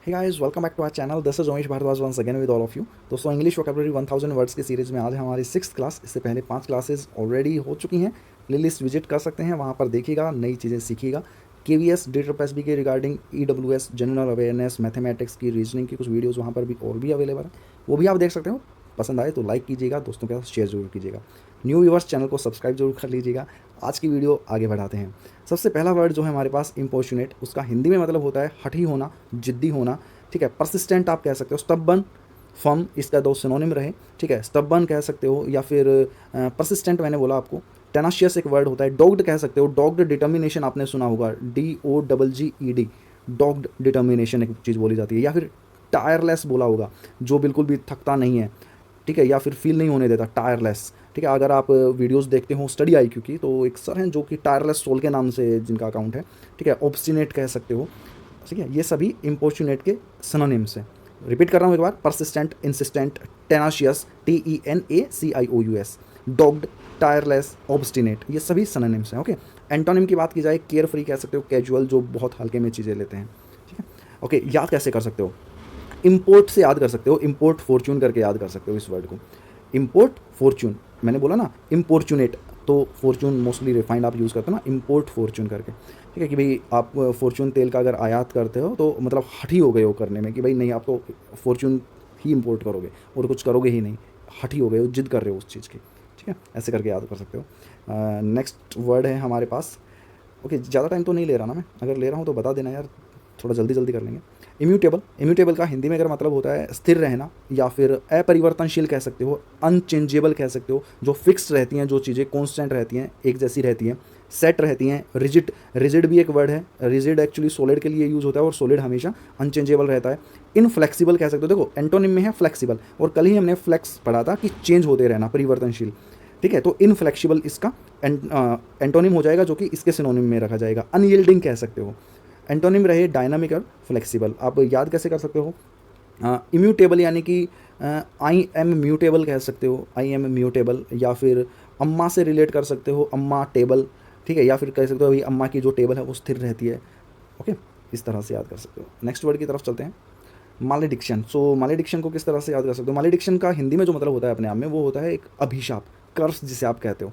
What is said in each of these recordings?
Hey guys, welcome back to our channel. This is Omesh Bhardwaj once again with all of you. दोस्तों English vocabulary 1000 words की series में आज है हमारी 6th class. इससे पहले 5 क्लासेस ऑलरेडी हो चुकी हैं। प्लेलिस्ट विजिट कर सकते हैं, वहाँ पर देखिएगा, नई चीज़ें सीखिएगा। KVS DTRPSB के regarding EWS general awareness mathematics की रीजनिंग की कुछ वीडियोज़ वहाँ पर भी और भी अवेलेबल है, वो भी आप देख सकते हो। पसंद आए तो लाइक कीजिएगा, दोस्तों के साथ शेयर जरूर कीजिएगा। न्यू व्यूवर्स चैनल को सब्सक्राइब जरूर कर लीजिएगा। आज की वीडियो आगे बढ़ाते हैं। सबसे पहला वर्ड जो है हमारे पास इम्पोर्चुनेट, उसका हिंदी में मतलब होता है हठी होना, जिद्दी होना। ठीक है, परसिस्टेंट आप कह सकते हो, स्टबन फर्म इसका दो सिनोनिम रहे। ठीक है, स्टबन कह सकते हो या फिर परसिस्टेंट मैंने बोला आपको। टेनाशियस एक वर्ड होता है, डॉग्ड कह सकते हो। डॉग्ड डिटर्मिनेशन आपने सुना होगा, DOGGED, डॉग्ड डिटर्मिनेशन एक चीज़ बोली जाती है। या फिर टायरलेस बोला होगा, जो बिल्कुल भी थकता नहीं है। ठीक है, या फिर फील नहीं होने देता, टायरलेस। ठीक है, अगर आप वीडियोस देखते हो स्टडी IQ की, तो एक सर हैं जो कि टायरलेस सोल के नाम से जिनका अकाउंट है। ठीक है, ऑब्स्टिनेट कह सकते हो। ठीक है, ये सभी इम्पोर्चुनेट के सिनोनिम्स हैं। रिपीट कर रहा हूँ एक बार, persistent, insistent, tenacious TENACIOUS, dogged, tireless, obstinate, ये सभी सिनोनिम्स हैं। ओके, एंटोनिम की बात की जाए, केयर फ्री कह सकते हो, कैजुअल जो बहुत हल्के में चीज़ें लेते हैं। ठीक है, ओके, याद कैसे कर सकते हो? इम्पोर्ट से याद कर सकते हो, इम्पोर्ट फॉर्चून करके याद कर सकते हो इस वर्ड को। इम्पोर्ट फॉर्चून, मैंने बोला ना इम्पोर्चुनेट, तो फॉर्चून मोस्टली रिफाइंड आप यूज़ करते हो ना, इम्पोर्ट फॉर्चून करके। ठीक है, कि भाई आप फॉर्चून तेल का अगर आयात करते हो तो मतलब हठी हो गए हो करने में, कि भाई नहीं, आप तो फॉर्चून ही इम्पोर्ट करोगे और कुछ करोगे ही नहीं, हठी हो गए हो, जिद कर रहे हो उस चीज़ की। ठीक है, ऐसे करके याद कर सकते हो। नेक्स्ट वर्ड है हमारे पास। ओके, ज़्यादा टाइम तो नहीं ले रहा ना मैं, अगर ले रहा हूँ तो बता देना यार, थोड़ा जल्दी जल्दी कर लेंगे। इम्यूटेबल, इम्यूटेबल का हिंदी में अगर मतलब होता है स्थिर रहना, या फिर अपरिवर्तनशील कह सकते हो, अनचेंजेबल कह सकते हो, जो फिक्स रहती हैं, जो चीज़ें कॉन्स्टेंट रहती हैं, एक जैसी रहती हैं, सेट रहती हैं। रिजिड, रिजिड भी एक वर्ड है। रिजिड एक्चुअली सॉलिड के लिए यूज़ होता है और सॉलिड हमेशा अनचेंजेबल रहता है। इनफ्लेक्सिबल कह सकते हो, देखो एंटोनिम में है फ्लेक्सिबल, और कल ही हमने फ्लेक्स पढ़ा था कि चेंज होते रहना, परिवर्तनशील। ठीक है, तो इनफ्लेक्सिबल इसका एंटोनिम हो जाएगा, जो कि इसके सिनोनिम में रखा जाएगा। अनयील्डिंग कह सकते हो। एंटोनिम रहे डायनामिक और फ्लेक्सिबल। आप याद कैसे कर सकते हो? इम्यूटेबल यानी कि आई एम म्यूटेबल कह सकते हो, आई एम म्यूटेबल। या फिर अम्मा से रिलेट कर सकते हो, अम्मा टेबल। ठीक है, या फिर कह सकते हो भाई अम्मा की जो टेबल है वो स्थिर रहती है। ओके, इस तरह से याद कर सकते हो। नेक्स्ट वर्ड की तरफ चलते हैं, मालेडिक्शन। सो मालेडिक्शन को किस तरह से याद कर सकते हो? मालेडिक्शन का हिंदी में जो मतलब होता है अपने आप में, वो होता है एक अभिशाप, कर्स जिसे आप कहते हो।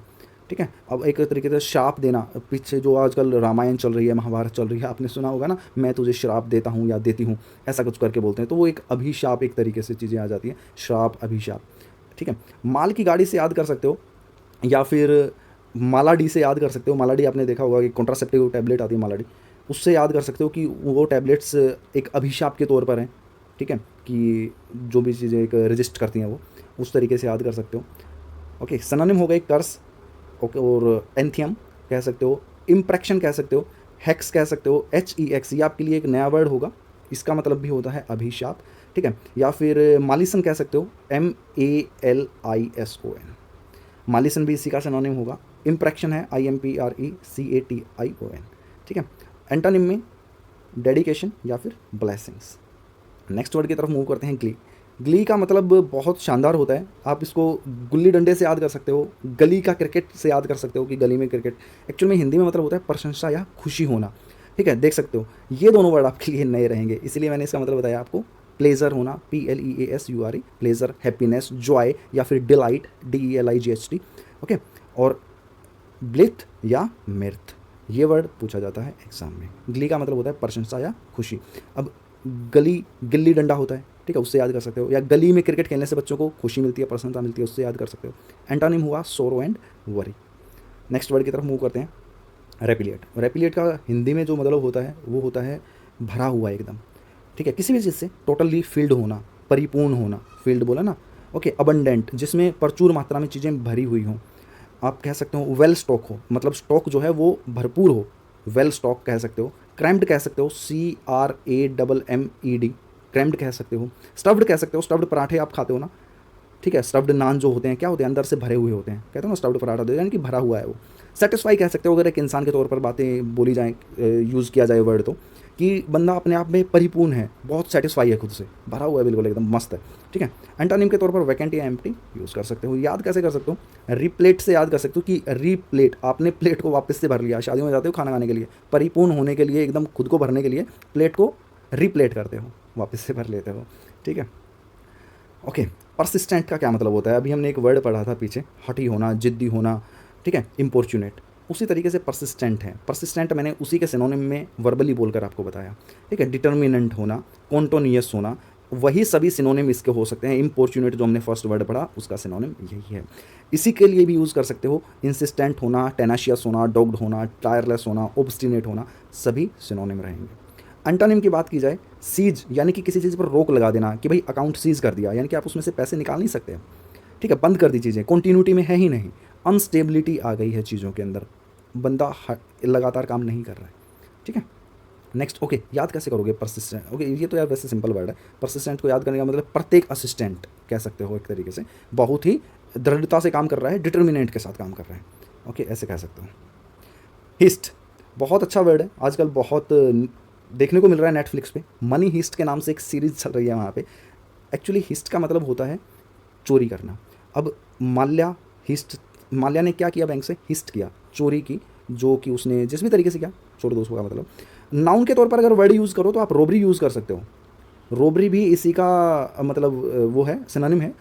ठीक है, अब एक तरीके से श्राप देना। पीछे जो आजकल रामायण चल रही है, महाभारत चल रही है, आपने सुना होगा ना, मैं तुझे श्राप देता हूँ या देती हूँ, ऐसा कुछ करके बोलते हैं, तो वो एक अभिशाप, एक तरीके से चीज़ें आ जाती हैं, श्राप, अभिशाप। ठीक है, माल की गाड़ी से याद कर सकते हो, या फिर मालाडी से याद कर सकते हो। मालाडी आपने देखा होगा कि कॉन्ट्रासेप्टिव टैबलेट आती है मालाडी, उससे याद कर सकते हो कि वो टैबलेट्स एक अभिशाप के तौर पर हैं। ठीक है, कि जो भी चीज़ें एक रजिस्ट करती हैं वो, उस तरीके से याद कर सकते हो। ओके, सनोनिम हो गए कर्स, ओके, और एंथियम कह सकते हो, इम्प्रेक्शन कह सकते हो, हेक्स कह सकते हो, HEX, ये आपके लिए एक नया वर्ड होगा, इसका मतलब भी होता है अभिशाप। ठीक है, या फिर मालिसन कह सकते हो, MALISON, मालिसन भी इसी का सिनोनिम होगा। इम्प्रेक्शन है IMPRECATION। ठीक है, एंटोनिम में डेडिकेशन या फिर ब्लेसिंग्स। नेक्स्ट वर्ड की तरफ मूव करते हैं, ग्ली। ग्ली का मतलब बहुत शानदार होता है। आप इसको गुल्ली डंडे से याद कर सकते हो, गली का क्रिकेट से याद कर सकते हो कि गली में क्रिकेट। एक्चुअल में हिंदी में मतलब होता है प्रशंसा या खुशी होना। ठीक है, देख सकते हो ये दोनों वर्ड आपके लिए नए रहेंगे, इसलिए मैंने इसका मतलब बताया आपको। प्लेजर होना, PLEASURE, प्लेजर, हैप्पीनेस, जॉय, या फिर डिलाइट, DELIGHT। ओके, और ब्लिथ या मिर्थ, ये वर्ड पूछा जाता है एग्जाम में। ग्ली का मतलब होता है प्रशंसा या खुशी। अब गली, गिल्ली डंडा होता है, ठीक है, उससे याद कर सकते हो। या गली में क्रिकेट खेलने से बच्चों को खुशी मिलती है, प्रसन्नता मिलती है, उससे याद कर सकते हो। एंटोनिम हुआ sorrow and worry. Next word की तरफ मूव करते हैं, रेपिलिएट। रेपिलिएट का हिंदी में जो मतलब होता है वो होता है भरा हुआ एकदम। ठीक है, किसी भी चीज़ से टोटली फील्ड होना, परिपूर्ण होना, फील्ड बोला ना। ओके, अबंडेंट, जिसमें प्रचुर मात्रा में चीज़ें भरी हुई हों। आप कह सकते हो वेल स्टॉक हो, मतलब स्टॉक जो है वो भरपूर हो, वेल स्टॉक कह सकते हो। क्रैम्ड कह सकते हो, CRAMMED, क्रैम्ड कह सकते हो। स्टफ्ड कह सकते हो, स्टफ्ड पराठे आप खाते हो ना। ठीक है, स्टफ्ड नान जो होते हैं, क्या होते हैं, अंदर से भरे हुए होते हैं, कहते हो ना स्टफ्ड पराठा दे, यानी कि भरा हुआ है वो। सेटिस्फाई कह सकते हो, अगर एक इंसान के तौर पर बातें बोली जाएँ, यूज़ किया जाए वर्ड, तो कि बंदा अपने आप में परिपूर्ण है, बहुत सेटिस्फाई है खुद से, भरा हुआ है, बिल्कुल एकदम मस्त है। ठीक है, एंटोनिम के तौर पर वैकेंट या एम्प्टी यूज़ कर सकते हो। याद कैसे कर सकते हो? रिप्लेट से याद कर सकते हो कि रीप्लेट, आपने प्लेट को वापस से भर लिया। शादियों में जाते हो खाना खाने के लिए, परिपूर्ण होने के लिए, एकदम खुद को भरने के लिए प्लेट को रिप्लेट करते हो, वापस से भर लेते हो, ठीक है। ओके, परसिस्टेंट का क्या मतलब होता है? अभी हमने एक वर्ड पढ़ा था पीछे, हठी होना, जिद्दी होना, ठीक है, इम्पोर्चुनेट। उसी तरीके से परसिस्टेंट है। परसिस्टेंट मैंने उसी के सिनोनिम में वर्बली बोलकर आपको बताया, ठीक है। डिटर्मिनेंट होना, कॉन्टोनियस होना, वही सभी सिनोनिम इसके हो सकते हैं। इम्पोर्चुनेट जो हमने फर्स्ट वर्ड पढ़ा उसका सिनोनिम यही है। इसी के लिए भी यूज़ कर सकते हो, इंसिस्टेंट होना, टेनाशियस होना, डॉग्ड होना, टायरलेस होना, ऑब्स्टिनेट होना, सभी सिनोनिम रहेंगे। एंटोनिम की बात की जाए, सीज यानी कि किसी चीज़ पर रोक लगा देना कि भाई अकाउंट सीज कर दिया, यानी कि आप उसमें से पैसे निकाल नहीं सकते, ठीक है, बंद कर दी चीज़ें, कॉन्टीन्यूटी में है ही नहीं, अनस्टेबिलिटी आ गई है चीज़ों के अंदर, बंदा लगातार काम नहीं कर रहा है, ठीक है। नेक्स्ट, ओके, याद कैसे करोगे परसिस्टेंट? ओके, ये तो यार वैसे सिंपल वर्ड है। परसिस्टेंट को याद करने का मतलब प्रत्येक असिस्टेंट कह सकते हो एक तरीके से, बहुत ही दृढ़ता से काम कर रहा है, डिटर्मिनेंट के साथ काम कर रहा है, ओके, ऐसे कह सकते हो। हिस्ट बहुत अच्छा वर्ड है, आजकल बहुत देखने को मिल रहा है नेटफ्लिक्स पे, मनी हिस्ट के नाम से एक सीरीज चल रही है वहाँ पे। एक्चुअली हिस्ट का मतलब होता है चोरी करना। अब माल्या ने क्या किया? बैंक से हिस्ट किया, चोरी की, जो कि उसने जिस भी तरीके से किया, छोड़ दो उसको का मतलब। नाउन के तौर पर अगर वर्ड यूज़ करो तो आप रोबरी यूज़ कर सकते हो, रोबरी भी इसी का मतलब वो है, सिनोनिम है,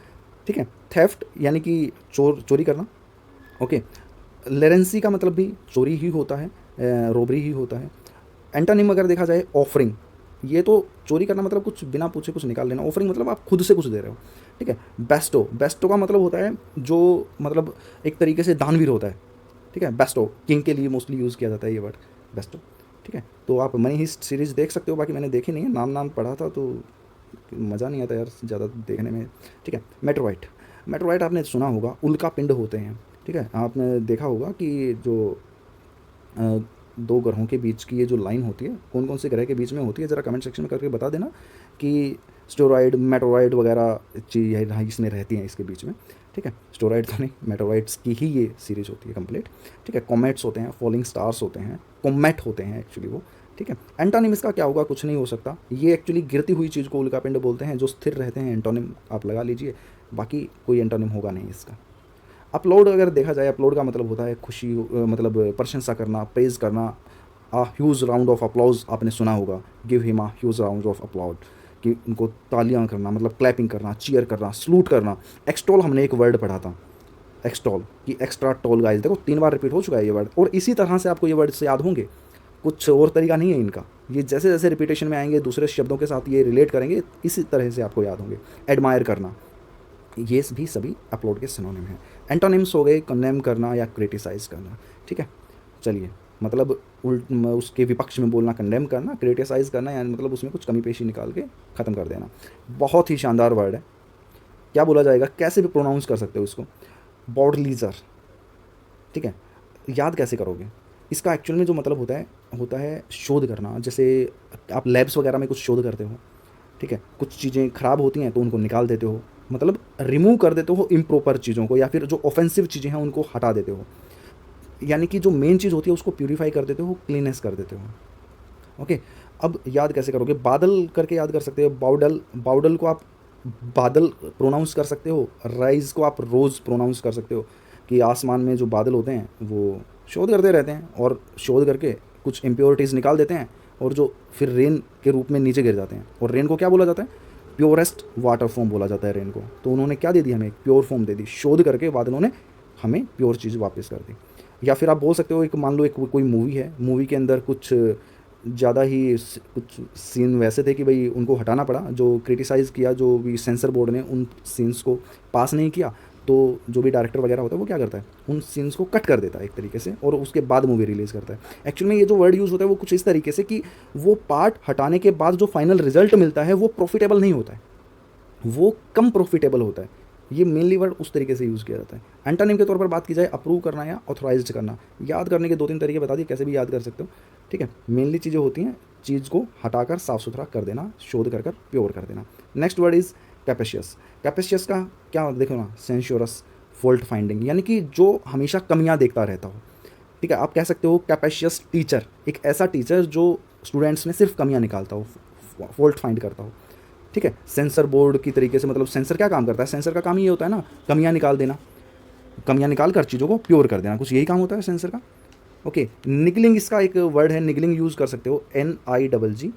ठीक है। थेफ्ट यानी कि चोरी करना, ओके। लेरेंसी का मतलब भी चोरी ही होता है, रोबरी ही होता है। एंटोनिम अगर देखा जाए, ऑफरिंग, ये तो चोरी करना मतलब कुछ बिना पूछे कुछ निकाल लेना, ऑफरिंग मतलब आप खुद से कुछ दे रहे हो, ठीक है। बेस्टो का मतलब होता है जो मतलब एक तरीके से दानवीर होता है, ठीक है। बेस्टो किंग के लिए मोस्टली यूज़ किया जाता है ये वर्ड बेस्टो, ठीक है। तो आप मनी हिस्ट सीरीज़ देख सकते हो, बाकी मैंने देखी नहीं है, नाम पढ़ा था तो मज़ा नहीं आता यार ज़्यादा देखने में, ठीक है। मेट्रोइट आपने सुना होगा, उल्का पिंड होते हैं, ठीक है। आपने देखा होगा कि जो दो ग्रहों के बीच की ये जो लाइन होती है, कौन कौन से ग्रह के बीच में होती है, ज़रा कमेंट सेक्शन में करके बता देना कि स्टेरॉइड, मेटोरॉइड वगैरह चीज़ इसमें रहती हैं इसके बीच में, ठीक है। स्टेरॉइड तो नहीं, मेटोरॉइड्स की ही ये सीरीज होती है कंप्लीट, ठीक है। कॉमेट्स होते हैं, फॉलिंग स्टार्स होते हैं, कॉमेट होते हैं एक्चुअली वो, ठीक है। एंटोनिम इसका क्या होगा? कुछ नहीं हो सकता। ये एक्चुअली गिरती हुई चीज़ को उल्कापिंड बोलते हैं, जो स्थिर रहते हैं, एंटोनिम आप लगा लीजिए, बाकी कोई एंटोनिम होगा नहीं इसका। अपलोड अगर देखा जाए, अपलोड का मतलब होता है खुशी, मतलब प्रशंसा करना, प्रेज करना। ह्यूज राउंड ऑफ अप्लॉज आपने सुना होगा, give him a huge round of applause, कि उनको तालियां करना, मतलब क्लैपिंग करना, चीयर करना, सलूट करना। एक्सटॉल हमने एक वर्ड पढ़ा था, एक्सटॉल कि एक्स्ट्रा टॉल गाइज, देखो 3 बार रिपीट हो चुका है ये वर्ड, और इसी तरह से आपको ये वर्ड से याद होंगे, कुछ और तरीका नहीं है इनका। ये जैसे जैसे रिपीटेशन में आएंगे, दूसरे शब्दों के साथ ये रिलेट करेंगे, इसी तरह से आपको याद होंगे। एडमायर करना, ये भी सभी अपलोड के सिनोनिम हैं। एंटोनिम्स हो गए कंडेम करना या क्रिटिसाइज करना, ठीक है। चलिए, मतलब उसके विपक्ष में बोलना कंडेम करना, क्रिटिसाइज करना यानी मतलब उसमें कुछ कमी पेशी निकाल के ख़त्म कर देना। बहुत ही शानदार वर्ड है, क्या बोला जाएगा, कैसे भी प्रोनाउंस कर सकते हो इसको, बॉडलीजर, ठीक है। याद कैसे करोगे? इसका एक्चुअल में जो मतलब होता है शोध करना। जैसे आप लैब्स वगैरह में कुछ शोध करते हो, ठीक है, कुछ चीज़ें ख़राब होती हैं तो उनको निकाल देते हो, मतलब रिमूव कर देते हो इम्प्रॉपर चीज़ों को, या फिर जो ऑफेंसिव चीज़ें हैं उनको हटा देते हो, यानी कि जो मेन चीज़ होती है उसको प्यूरीफाई कर देते हो, क्लीनेस कर देते हो, ओके। अब याद कैसे करोगे? बादल करके याद कर सकते हो, बाउडल को आप बादल प्रोनाउंस कर सकते हो, राइज को आप रोज़ प्रोनाउंस कर सकते हो, कि आसमान में जो बादल होते हैं वो शोध करते रहते हैं, और शोध करके कुछ इम्प्योरिटीज़ निकाल देते हैं, और जो फिर रेन के रूप में नीचे गिर जाते हैं। और रेन को क्या बोला जाता है? प्योरेस्ट वाटर फॉर्म बोला जाता है रेन को। तो उन्होंने क्या दे दी हमें? प्योर फॉर्म दे दी, शोध करके बादलों ने हमें प्योर चीज़ वापस कर दी। या फिर आप बोल सकते हो, एक मान लो एक कोई मूवी है, मूवी के अंदर कुछ ज़्यादा ही कुछ सीन वैसे थे कि भाई उनको हटाना पड़ा, जो क्रिटिसाइज़ किया, जो भी सेंसर बोर्ड ने उन सीन्स को पास नहीं किया, तो जो भी डायरेक्टर वगैरह होता है वो क्या करता है, उन सीन्स को कट कर देता है एक तरीके से, और उसके बाद मूवी रिलीज़ करता है। एक्चुअली में ये जो वर्ड यूज़ होता है वो कुछ इस तरीके से कि वो पार्ट हटाने के बाद जो फाइनल रिजल्ट मिलता है वो प्रॉफिटेबल नहीं होता है, वो कम प्रॉफिटेबल होता है। ये मेनली वर्ड उस तरीके से यूज़ किया जाता है। एंटोनिम के तौर पर बात की जाए, अप्रूव करना या ऑथराइज्ड करना। याद करने के 2-3 तरीके बता दिए, कैसे भी याद कर सकते हो, ठीक है। मेनली चीज़ें होती हैं, चीज़ को हटाकर साफ़ सुथरा कर देना, शोध कर प्योर कर देना। Next word is capacious. Capacious का क्या देखो ना, सेंश्योरस, फॉल्ट फाइंडिंग, यानी कि जो हमेशा कमियाँ देखता रहता हो, ठीक है। आप कह सकते हो कैपेशियस टीचर, एक ऐसा टीचर जो स्टूडेंट्स में सिर्फ कमियाँ निकालता हो, फॉल्ट फाइंड करता हो, ठीक है। सेंसर बोर्ड की तरीके से, मतलब सेंसर क्या काम करता है? सेंसर का काम ही ये होता है ना, कमियां निकाल देना, कमियां निकाल कर चीज़ों को प्योर कर देना, कुछ यही काम होता है सेंसर का, ओके। निगलिंग इसका एक वर्ड है, निगलिंग यूज़ कर सकते हो, NIGGLING,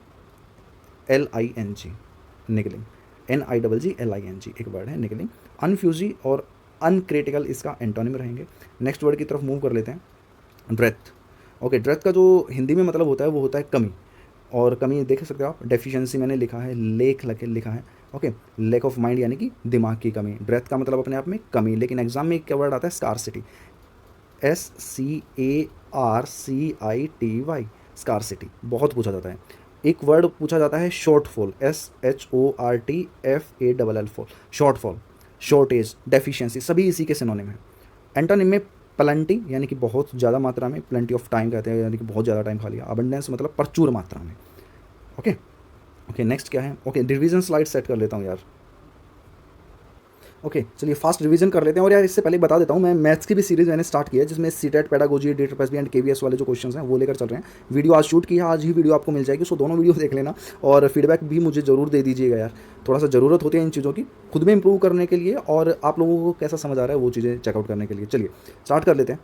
निगलिंग, NIGGLING एक वर्ड है निगलिंग। अनफ्यूजी और अनक्रिटिकल इसका एंटोनिम रहेंगे। नेक्स्ट वर्ड की तरफ मूव कर लेते हैं, ड्रेथ। ओके, ड्रेथ का जो हिंदी में मतलब होता है वो होता है कमी, और कमी देख सकते हो आप, डेफिशिएंसी मैंने लिखा है, लिखा है। ओके, लैक ऑफ माइंड यानी कि दिमाग की कमी। ड्रेथ का मतलब अपने आप में कमी, लेकिन एग्जाम में क्या वर्ड आता है, स्कारसिटी, SCARCITY, स्कारसिटी बहुत पूछा जाता है। एक वर्ड पूछा जाता है shortfall, SHORTFALL, shortfall, shortage, deficiency, सभी इसी के सिनोनिम है। एंटोनिम में प्लेंटी यानी कि बहुत ज़्यादा मात्रा में, प्लेंटी ऑफ टाइम कहते हैं यानी कि बहुत ज़्यादा टाइम खा लिया। अबंडेंस मतलब प्रचुर मात्रा में। ओके ओके, नेक्स्ट क्या है, ओके रिवीजन स्लाइड सेट कर लेता हूँ यार। ओके चलिए फास्ट रिवीजन कर लेते हैं। और यार इससे पहले बता देता हूँ, मैं मैथ्स की भी सीरीज़ मैंने स्टार्ट किया है, जिसमें CTET, pedagogy, DTPSB and KVS वाले जो क्वेश्चंस हैं वो लेकर चल रहे हैं। वीडियो आज शूट की है, आज ही वीडियो आपको मिल जाएगी, सो दोनों वीडियो देख लेना और फीडबैक भी मुझे ज़रूर दे दीजिएगा यार। थोड़ा सा ज़रूरत होती है इन चीज़ों की खुद में इंप्रूव करने के लिए, और आप लोगों को कैसा समझ आ रहा है वो चीज़ें चेकआउट करने के लिए। चलिए स्टार्ट कर लेते हैं।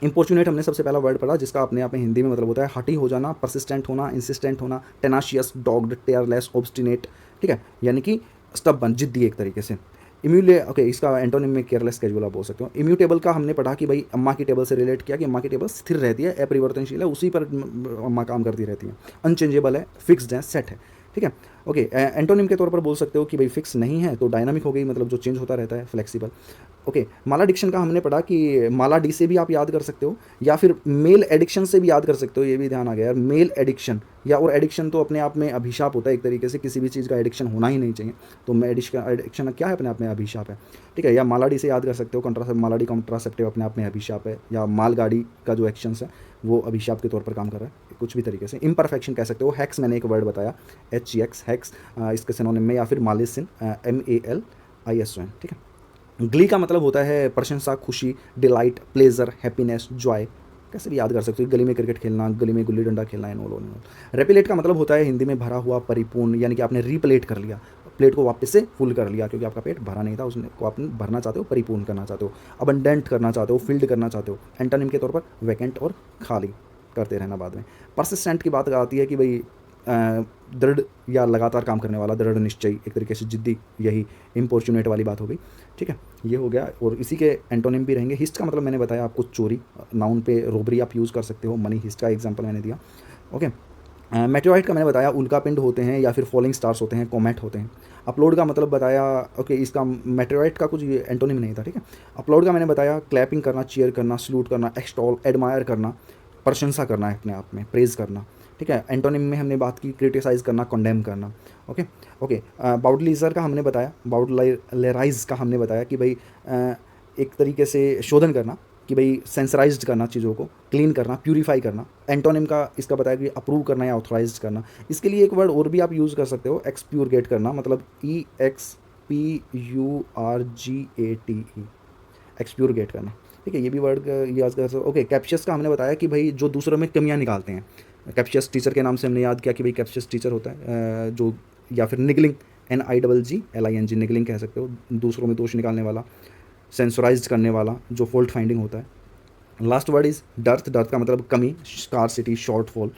इंपॉर्चुनेट हमने सबसे पहला वर्ड पढ़ा, जिसका अपने आप में हिंदी में मतलब होता है हठी हो जाना, परसिस्टेंट होना, इंसिस्टेंट होना, टेनाशियस, डॉग्ड, टेयरलेस, ऑब्स्टिनेट, ठीक है, यानी कि स्टबबन, जिद्दी एक तरीके से। ओके, इसका एंटोनिम में केयरलेस, कैजुअल आप बोल सकते हो। इम्यूटेबल का हमने पढ़ा कि भाई अम्मा की टेबल से रिलेट किया कि अम्मा की टेबल स्थिर रहती है, अपरिवर्तनशील है, उसी पर अम्मा काम करती रहती है। अनचेंजेबल है, फिक्स्ड है, सेट है, ठीक है। ओके, एंटोनिम के तौर पर बोल सकते हो कि भाई फिक्स नहीं है तो डायनामिक हो गई, मतलब जो चेंज होता रहता है, फ्लेक्सिबल। ओके, माला डिक्शन का हमने पढ़ा कि माला डी से भी आप याद कर सकते हो, या फिर मेल एडिक्शन से भी याद कर सकते हो। ये भी ध्यान आ गया यार, मेल एडिक्शन, या और एडिक्शन तो अपने आप में अभिशाप होता है एक तरीके से, किसी भी चीज़ का एडिक्शन होना ही नहीं चाहिए, तो एडिक्शन क्या है, अपने आप में अभिशाप है, ठीक है। या माला डी से याद कर सकते हो, माला डी कॉन्ट्रासेप्टिव अपने आप में अभिशाप है, या मालगाड़ी का जो एक्शंस है वो अभिशाप के तौर पर काम कर रहा है कुछ भी तरीके से। इम्परफेक्शन कह सकते हो। हैक्स मैंने एक वर्ड बताया, HEX, हैक्स, इसके सिनोनिम में, या फिर मालिसिन, MALISON, ठीक है। ग्ली का मतलब होता है प्रशंसा, खुशी, डिलाइट, प्लेजर, हैप्पीनेस, जॉय, कैसे भी याद कर सकते हो। गली में क्रिकेट खेलना, गली में गुल्ली डंडा खेलना, एनोल। रेपिलेट का मतलब होता है हिंदी में भरा हुआ, परिपूर्ण, यानी कि आपने रीप्लेट कर लिया, प्लेट को वापस से फुल कर लिया, क्योंकि आपका पेट भरा नहीं था, उसको आप भरना चाहते हो, परिपूर्ण करना चाहते हो, अबंडेंट करना चाहते हो, फील्ड करना चाहते हो। एंटोनिम के तौर पर वैकेंट और खाली करते रहना बाद में। परसिस्टेंट की बात आती है कि भाई दृढ़ या लगातार काम करने वाला, दृढ़ निश्चयी, एक तरीके से जिद्दी, यही इम्पोर्चुनेट वाली बात हो गई, ठीक है। ये हो गया, और इसी के एंटोनिम भी रहेंगे। हिस्ट का मतलब मैंने बताया आपको, चोरी, नाउन पे रोबरी आप यूज़ कर सकते हो, मनी हिस्ट का एग्जांपल मैंने दिया। ओके, मेटेओराइट का मैंने बताया उल्कापिंड होते हैं, या फिर फॉलिंग स्टार्स होते हैं, कॉमेट होते हैं। अपलोड का मतलब बताया, ओके, इसका मेटेओराइट का कुछ एंटोनिम नहीं था, ठीक है। अपलोड का मैंने बताया क्लैपिंग करना, चीयर करना, सल्यूट करना, एक्सटॉल, एडमायर करना, प्रशंसा करना है अपने आप में, प्रेज करना, ठीक है। एंटोनिम में हमने बात की क्रिटिसाइज करना, कंडेम करना। ओके ओके, बाउडलीजर का हमने बताया, बाउडलेराइज का हमने बताया कि भाई एक तरीके से शोधन करना, कि भाई सेंसराइज्ड करना, चीज़ों को क्लीन करना, प्यूरीफाई करना। एंटोनिम का इसका बताया कि अप्रूव करना या ऑथराइज करना। इसके लिए एक वर्ड और भी आप यूज़ कर सकते हो, एक्सप्यूरगेट करना, मतलब EXPURGATE, एक्सप्यूरगेट करना, ठीक है। ये भी वर्ड याद कर सकते हो। ओके, कैप्शियस का हमने बताया कि भाई जो दूसरों में कमियां निकालते हैं। कैप्शियस टीचर के नाम से हमने याद किया कि भाई कैप्शियस टीचर होता है जो, या फिर निगलिंग, NIGGLING, निगलिंग कह सकते हो, दूसरों में दोष निकालने वाला, सेंसराइज करने वाला, जो फॉल्ट फाइंडिंग होता है। Last word is dearth. Dearth का मतलब कमी, स्कारसिटी, शॉर्टफॉल,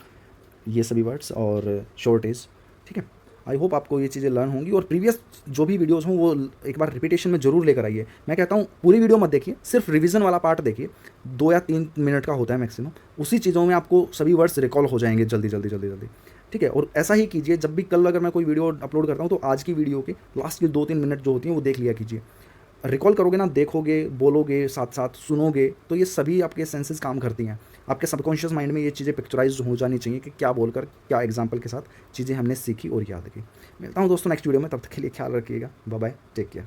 ये सभी वर्ड्स, और शॉर्टेज, ठीक है। आई होप आपको ये चीज़ें लर्न होंगी, और प्रीवियस जो भी वीडियोस हों वो एक बार रिपीटेशन में ज़रूर लेकर आइए। मैं कहता हूँ पूरी वीडियो मत देखिए, सिर्फ रिवीजन वाला पार्ट देखिए, 2 या 3 मिनट का होता है मैक्सिमम। उसी चीज़ों में आपको सभी वर्ड्स रिकॉल हो जाएंगे जल्दी जल्दी जल्दी जल्दी, ठीक है। और ऐसा ही कीजिए, जब भी कल अगर मैं कोई वीडियो अपलोड करता हूँ तो आज की वीडियो के लास्ट के 2-3 मिनट जो होती हैं वो देख लिया कीजिए। रिकॉल करोगे ना, देखोगे, बोलोगे, साथ साथ सुनोगे, तो ये सभी आपके सेंसेस काम करती हैं। आपके सबकॉन्शियस माइंड में ये चीज़ें पिक्चराइज हो जानी चाहिए कि क्या बोलकर, क्या एग्जाम्पल के साथ चीज़ें हमने सीखी और याद की। मिलता हूँ दोस्तों नेक्स्ट वीडियो में, तब तक के लिए ख्याल रखिएगा। Bye bye, take care.